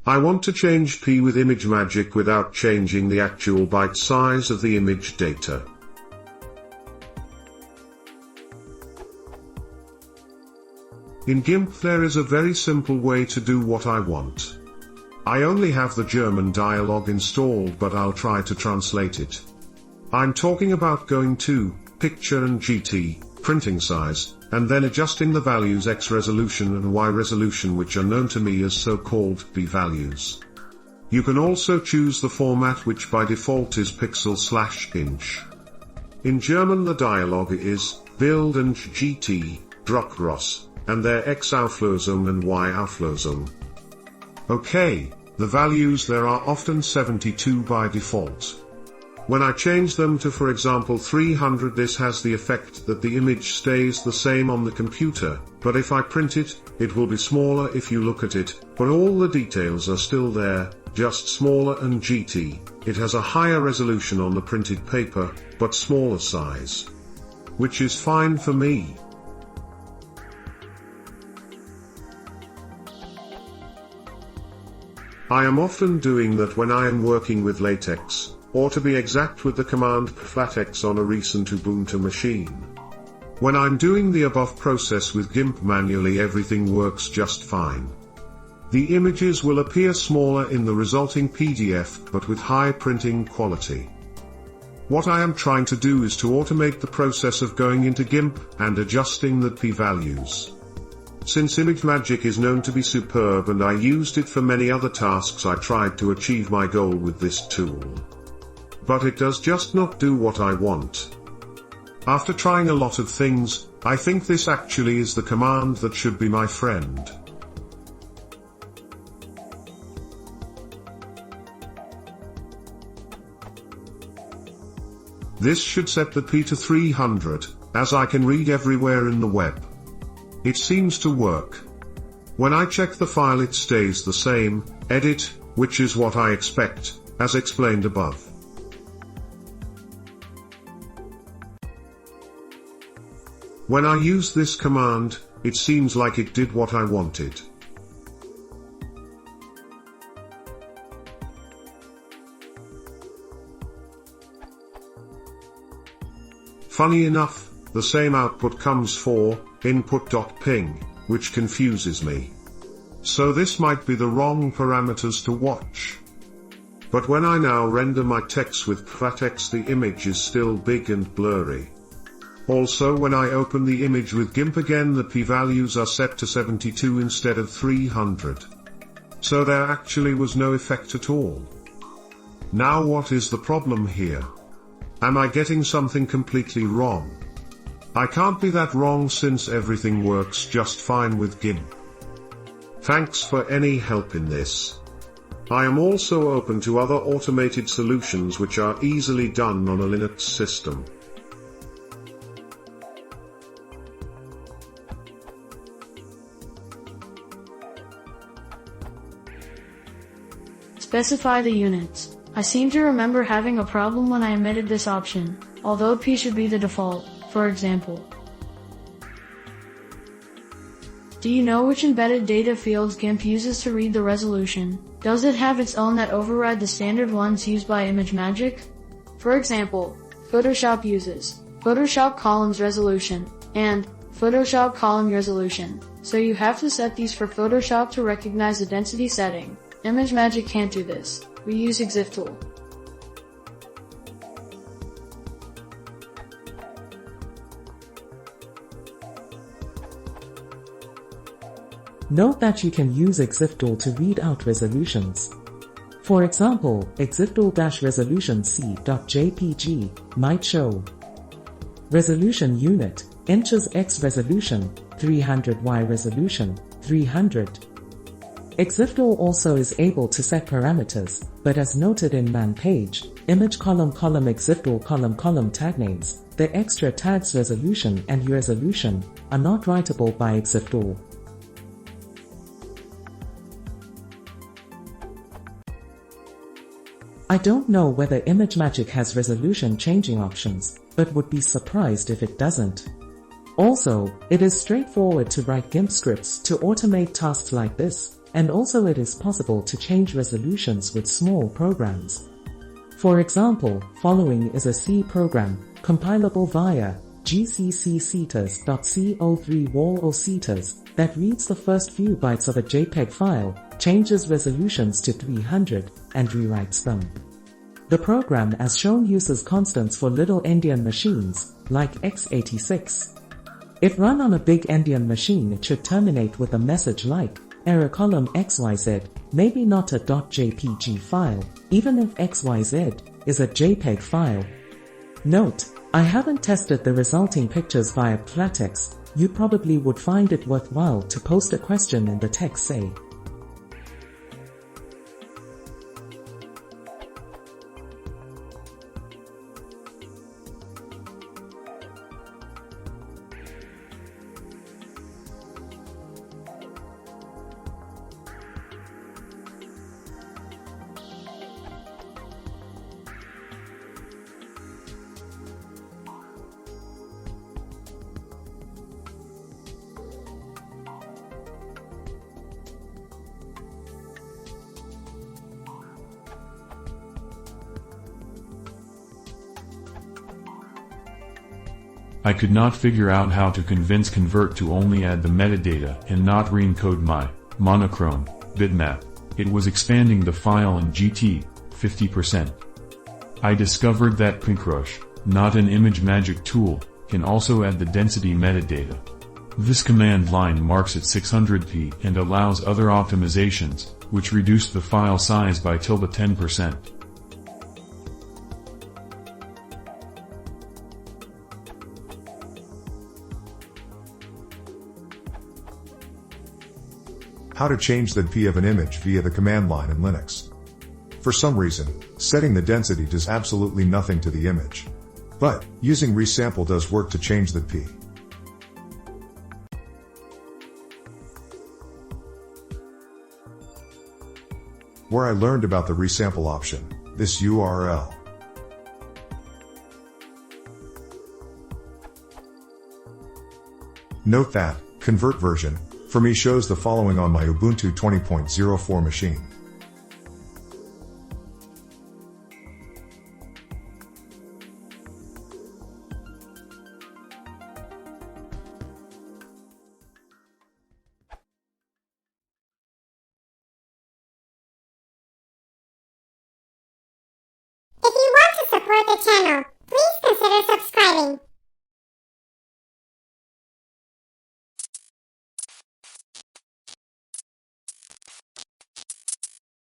I want to change P with ImageMagick without changing the actual byte size of the image data. In GIMP there is a very simple way to do what I want. I only have the German dialog installed, but I'll try to translate it. I'm talking about going to Picture and GT, printing size, and then adjusting the values X resolution and Y resolution, which are known to me as so-called P values. You can also choose the format, which by default is pixel/inch. In German the dialog is Bild und GT, Druckgröße, and their X Auflösung and Y Auflösung. Okay, the values there are often 72 by default. When I change them to, for example, 300, this has the effect that the image stays the same on the computer, but if I print it, it will be smaller if you look at it, but all the details are still there, just smaller, and GT, it has a higher resolution on the printed paper, but smaller size. Which is fine for me. I am often doing that when I am working with latex, or to be exact with the command flatx on a recent Ubuntu machine. When I'm doing the above process with GIMP manually, everything works just fine. The images will appear smaller in the resulting PDF, but with high printing quality. What I am trying to do is to automate the process of going into GIMP and adjusting the p-values. Since ImageMagick is known to be superb and I used it for many other tasks, I tried to achieve my goal with this tool. But it does just not do what I want. After trying a lot of things, I think this actually is the command that should be my friend. This should set the P to 300, as I can read everywhere in the web. It seems to work. When I check the file it stays the same, edit, which is what I expect, as explained above. When I use this command, it seems like it did what I wanted. Funny enough, the same output comes for input.ping, which confuses me. So this might be the wrong parameters to watch. But when I now render my text with flatx, the image is still big and blurry. Also, when I open the image with GIMP again, the p-values are set to 72 instead of 300. So there actually was no effect at all. Now what is the problem here? Am I getting something completely wrong? I can't be that wrong, since everything works just fine with GIMP. Thanks for any help in this. I am also open to other automated solutions which are easily done on a Linux system. Specify the units. I seem to remember having a problem when I omitted this option, although P should be the default, for example. Do you know which embedded data fields GIMP uses to read the resolution? Does it have its own that override the standard ones used by ImageMagick? For example, Photoshop uses Photoshop columns resolution and Photoshop column resolution, so you have to set these for Photoshop to recognize the density setting. ImageMagick can't do this. We use EXIF tool. Note that you can use EXIF tool to read out resolutions. For example, EXIF tool-resolution c.jpg might show resolution unit, inches x resolution, 300 y resolution, 300. EXIF tool also is able to set parameters, but as noted in man page, image column EXIF tool column tag names, the extra tags resolution and resolution are not writable by EXIF tool. I don't know whether ImageMagick has resolution changing options, but would be surprised if it doesn't. Also, it is straightforward to write GIMP scripts to automate tasks like this. and also it is possible to change resolutions with small programs. For example, following is a C program, compilable via gcc-cetas.co3 wall or cetas, that reads the first few bytes of a JPEG file, changes resolutions to 300, and rewrites them. The program as shown uses constants for little endian machines, like x86. If run on a big endian machine, it should terminate with a message like error column XYZ, maybe not a .jpg file, even if XYZ is a JPEG file. Note, I haven't tested the resulting pictures via platex. You probably would find it worthwhile to post a question in the text, say, I could not figure out how to convince Convert to only add the metadata and not re-encode my monochrome bitmap. It was expanding the file in GT 50%. I discovered that Pinkrush, not an ImageMagick tool, can also add the density metadata. This command line marks at 600p and allows other optimizations, which reduce the file size by 10%. How to change the DPI of an image via the command line in Linux. For some reason, setting the density does absolutely nothing to the image. But, using resample does work to change the DPI. Where I learned about the resample option, this URL. Note that, convert version, for me shows the following on my Ubuntu 20.04 machine. If you want to support the channel, please consider subscribing.